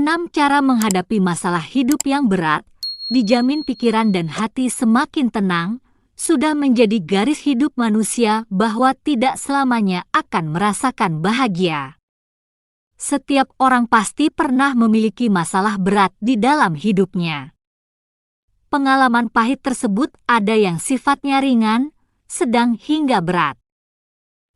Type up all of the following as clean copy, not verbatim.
6 cara menghadapi masalah hidup yang berat, dijamin pikiran dan hati semakin tenang, sudah menjadi garis hidup manusia bahwa tidak selamanya akan merasakan bahagia. Setiap orang pasti pernah memiliki masalah berat di dalam hidupnya. Pengalaman pahit tersebut ada yang sifatnya ringan, sedang hingga berat,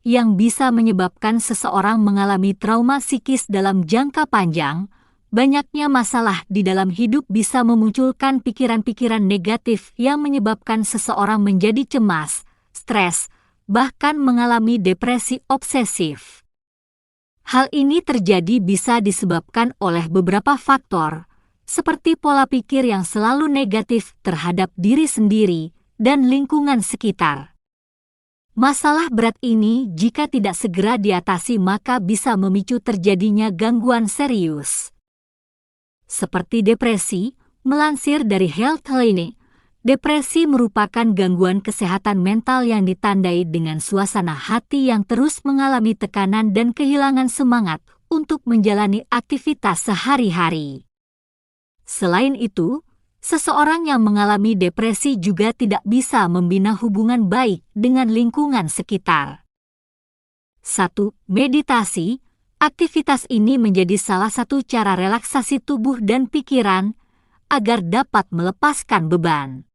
yang bisa menyebabkan seseorang mengalami trauma psikis dalam jangka panjang. Banyaknya masalah di dalam hidup bisa memunculkan pikiran-pikiran negatif yang menyebabkan seseorang menjadi cemas, stres, bahkan mengalami depresi obsesif. Hal ini terjadi bisa disebabkan oleh beberapa faktor, seperti pola pikir yang selalu negatif terhadap diri sendiri dan lingkungan sekitar. Masalah berat ini jika tidak segera diatasi maka bisa memicu terjadinya gangguan serius, seperti depresi. Melansir dari Healthline, depresi merupakan gangguan kesehatan mental yang ditandai dengan suasana hati yang terus mengalami tekanan dan kehilangan semangat untuk menjalani aktivitas sehari-hari. Selain itu, seseorang yang mengalami depresi juga tidak bisa membina hubungan baik dengan lingkungan sekitar. 1. Meditasi. Aktivitas ini menjadi salah satu cara relaksasi tubuh dan pikiran agar dapat melepaskan beban.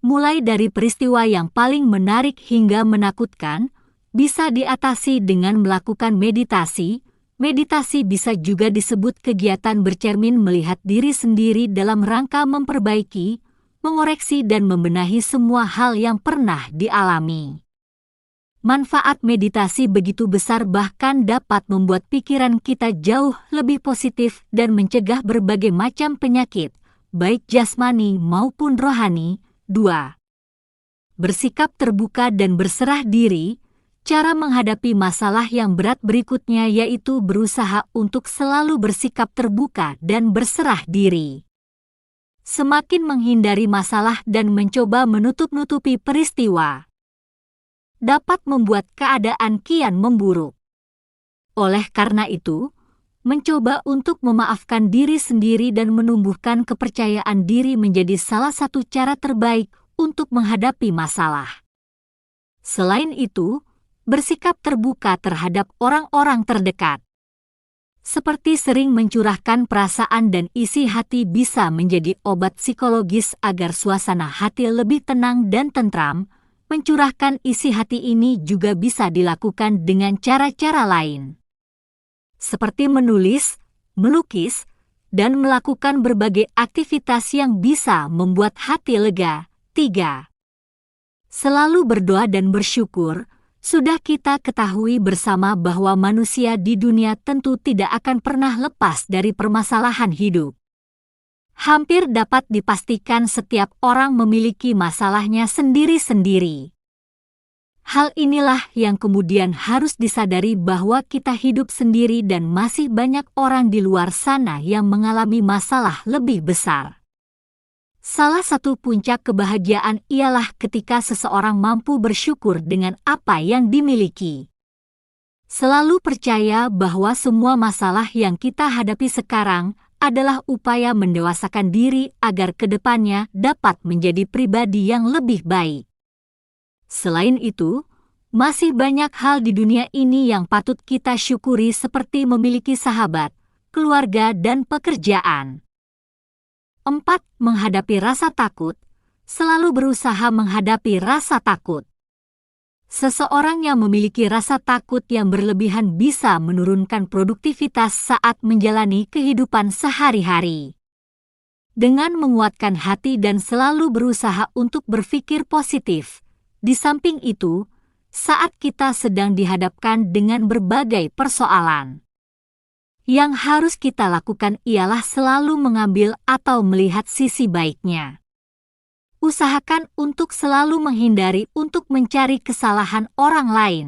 Mulai dari peristiwa yang paling menarik hingga menakutkan, bisa diatasi dengan melakukan meditasi. Meditasi bisa juga disebut kegiatan bercermin melihat diri sendiri dalam rangka memperbaiki, mengoreksi dan membenahi semua hal yang pernah dialami. Manfaat meditasi begitu besar bahkan dapat membuat pikiran kita jauh lebih positif dan mencegah berbagai macam penyakit, baik jasmani maupun rohani. 2. Bersikap terbuka dan berserah diri. Cara menghadapi masalah yang berat berikutnya yaitu berusaha untuk selalu bersikap terbuka dan berserah diri. Semakin menghindari masalah dan mencoba menutup-nutupi peristiwa, dapat membuat keadaan kian memburuk. Oleh karena itu, mencoba untuk memaafkan diri sendiri dan menumbuhkan kepercayaan diri menjadi salah satu cara terbaik untuk menghadapi masalah. Selain itu, bersikap terbuka terhadap orang-orang terdekat, seperti sering mencurahkan perasaan dan isi hati bisa menjadi obat psikologis agar suasana hati lebih tenang dan tentram. Mencurahkan isi hati ini juga bisa dilakukan dengan cara-cara lain, seperti menulis, melukis, dan melakukan berbagai aktivitas yang bisa membuat hati lega. 3. Selalu berdoa dan bersyukur. Sudah kita ketahui bersama bahwa manusia di dunia tentu tidak akan pernah lepas dari permasalahan hidup. Hampir dapat dipastikan setiap orang memiliki masalahnya sendiri-sendiri. Hal inilah yang kemudian harus disadari bahwa kita hidup sendiri dan masih banyak orang di luar sana yang mengalami masalah lebih besar. Salah satu puncak kebahagiaan ialah ketika seseorang mampu bersyukur dengan apa yang dimiliki. Selalu percaya bahwa semua masalah yang kita hadapi sekarang adalah upaya mendewasakan diri agar kedepannya dapat menjadi pribadi yang lebih baik. Selain itu, masih banyak hal di dunia ini yang patut kita syukuri seperti memiliki sahabat, keluarga, dan pekerjaan. 4. Menghadapi rasa takut. Selalu berusaha menghadapi rasa takut. Seseorang yang memiliki rasa takut yang berlebihan bisa menurunkan produktivitas saat menjalani kehidupan sehari-hari. Dengan menguatkan hati dan selalu berusaha untuk berpikir positif, di samping itu, saat kita sedang dihadapkan dengan berbagai persoalan, yang harus kita lakukan ialah selalu mengambil atau melihat sisi baiknya. Usahakan untuk selalu menghindari untuk mencari kesalahan orang lain.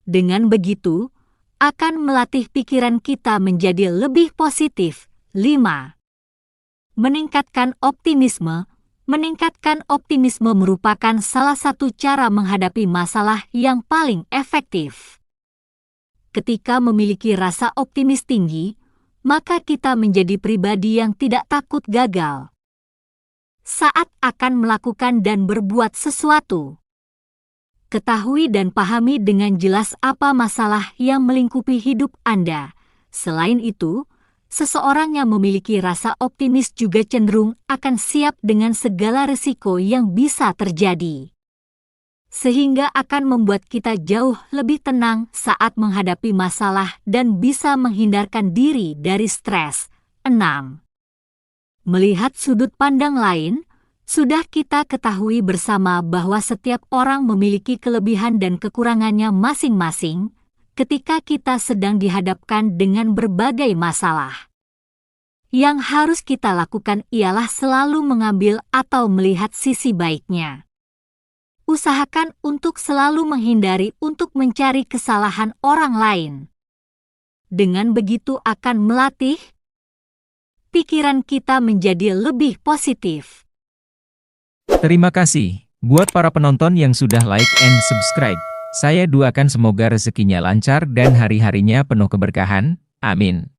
Dengan begitu, akan melatih pikiran kita menjadi lebih positif. 5. Meningkatkan optimisme. Meningkatkan optimisme merupakan salah satu cara menghadapi masalah yang paling efektif. Ketika memiliki rasa optimis tinggi, maka kita menjadi pribadi yang tidak takut gagal saat akan melakukan dan berbuat sesuatu. Ketahui dan pahami dengan jelas apa masalah yang melingkupi hidup Anda. Selain itu, seseorang yang memiliki rasa optimis juga cenderung akan siap dengan segala risiko yang bisa terjadi, sehingga akan membuat kita jauh lebih tenang saat menghadapi masalah dan bisa menghindarkan diri dari stres. 6. Melihat sudut pandang lain, sudah kita ketahui bersama bahwa setiap orang memiliki kelebihan dan kekurangannya masing-masing ketika kita sedang dihadapkan dengan berbagai masalah. Yang harus kita lakukan ialah selalu mengambil atau melihat sisi baiknya. Usahakan untuk selalu menghindari untuk mencari kesalahan orang lain. Dengan begitu akan melatih pikiran kita menjadi lebih positif. Terima kasih buat para penonton yang sudah like and subscribe. Saya doakan semoga rezekinya lancar dan hari-harinya penuh keberkahan. Amin.